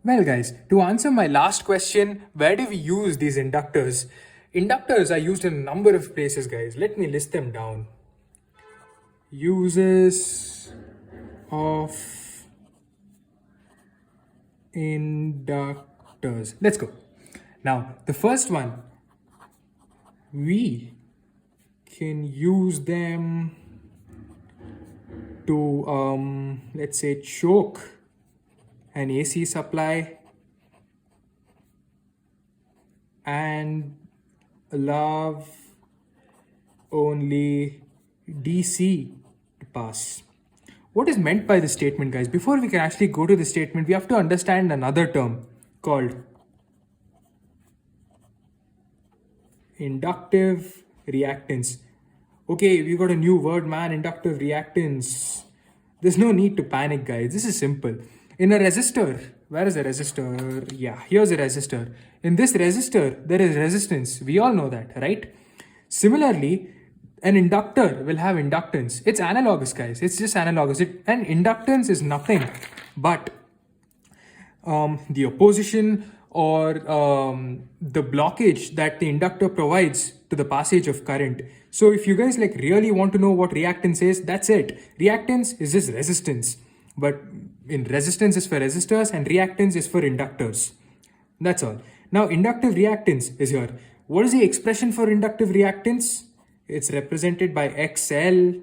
Well, guys, to answer my last question, where do we use these inductors? Inductors are used in a number of places, guys. Let me list them down. Uses of inductors. Let's go. Now, the first one, we can use them to, let's say, choke an AC supply and allow only DC to pass. What is meant by this statement, guys? Before we can actually go to the statement, we have to understand another term called inductive reactance. Okay, we got a new word, man, inductive reactance. There's no need to panic, guys. This is simple. In a resistor, where is a resistor? Yeah, here's a resistor. In this resistor, there is resistance. We all know that, right? Similarly, an inductor will have inductance. It's analogous, guys. It's just analogous. And inductance is nothing but the opposition or the blockage that the inductor provides to the passage of current. So if you guys really want to know what reactance is, that's it. Reactance is just resistance. But in resistance is for resistors and reactance is for inductors. That's all. Now inductive reactance is here. What is the expression for inductive reactance? It's represented by XL,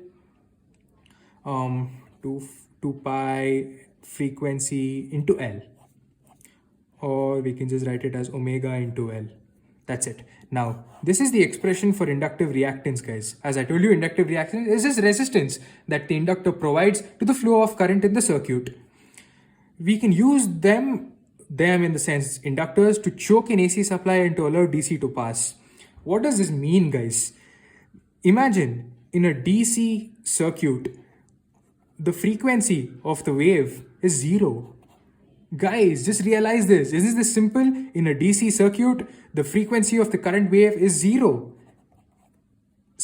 2 pi frequency into L. Or we can just write it as omega into L. That's it. Now, this is the expression for inductive reactance, guys. As I told you, inductive reactance is this resistance that the inductor provides to the flow of current in the circuit. We can use them in the sense inductors to choke an AC supply and to allow DC to pass. What does this mean, guys? Imagine in a DC circuit, the frequency of the wave is 0. Guys, just realize this. Isn't this simple? In a DC circuit, the frequency of the current wave is 0.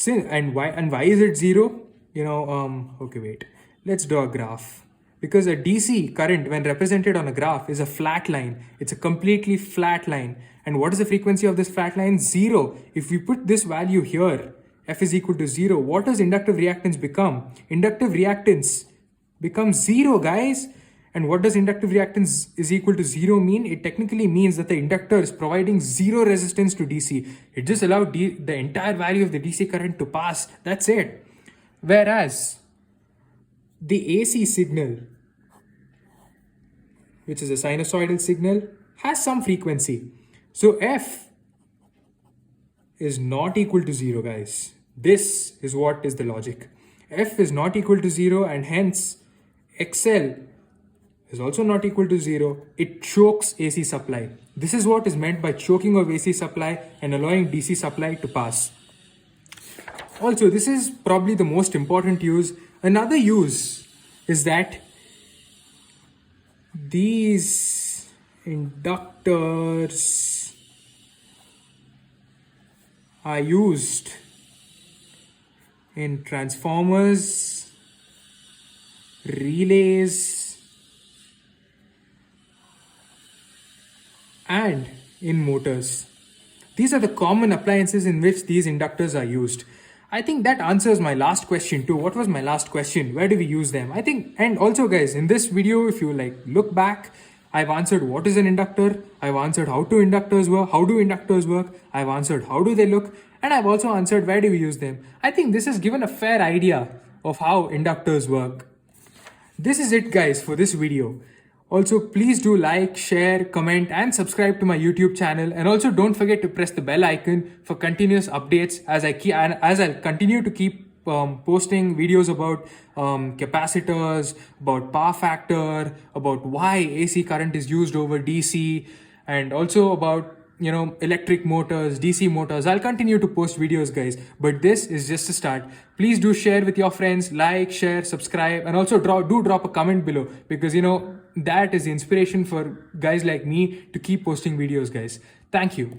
And why is it 0? Okay, wait. Let's draw a graph. Because a DC current, when represented on a graph, is a flat line. It's a completely flat line. And what is the frequency of this flat line? 0. If we put this value here, F is equal to 0, what does inductive reactance become? Inductive reactance becomes 0, guys. And what does inductive reactance is equal to 0 mean? It technically means that the inductor is providing 0 resistance to DC. It just allowed the entire value of the DC current to pass. That's it. Whereas the AC signal, which is a sinusoidal signal, has some frequency. So F is not equal to 0, guys. This is what is the logic. F is not equal to 0 and hence XL is also not equal to 0. It chokes AC supply. This is what is meant by choking of AC supply and allowing DC supply to pass. Also, this is probably the most important use. Another use is that these inductors are used in transformers, relays, and in motors. These are the common appliances in which these inductors are used. I think that answers my last question too. What was my last question? Where do we use them? I think, and also guys, in this video, if you look back, I've answered what is an inductor. I've answered how do inductors work. I've answered how do they look. And I've also answered where do we use them. I think this has given a fair idea of how inductors work. This is it, guys, for this video. Also, please do like, share, comment, and subscribe to my YouTube channel. And also don't forget to press the bell icon for continuous updates as I'll continue to keep posting videos about capacitors, about power factor, about why AC current is used over DC, and also about electric motors, DC motors. I'll continue to post videos, guys, but this is just a start. Please do share with your friends, like, share, subscribe, and also drop a comment below, because that is the inspiration for guys like me to keep posting videos, guys. Thank you.